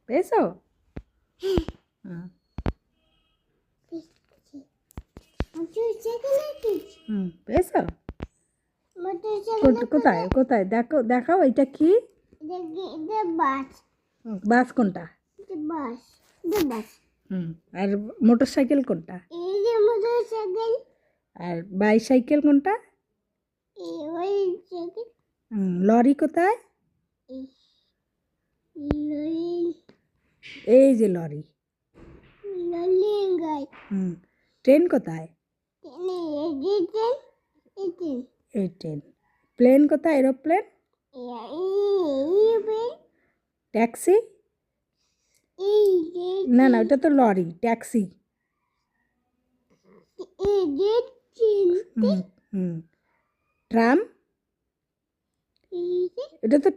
পেয়েছো? হুম পেয়েছো? কোথায় কোথায় দেখো, দেখাও এটা কি? বাস কোনটা? আর মোটর সাইকেল কোনটা? আর বাইসাইকেল কোনটা? লরি কোথায়? এই যে লরি। ট্রেন কোথায়? এই ট্রেন। প্লেন কোথায়? এরোপ্লেন। ট্যাক্সি? না না, ওটা তো লরি। ট্যাক্সি। ট্রাম? এটা তো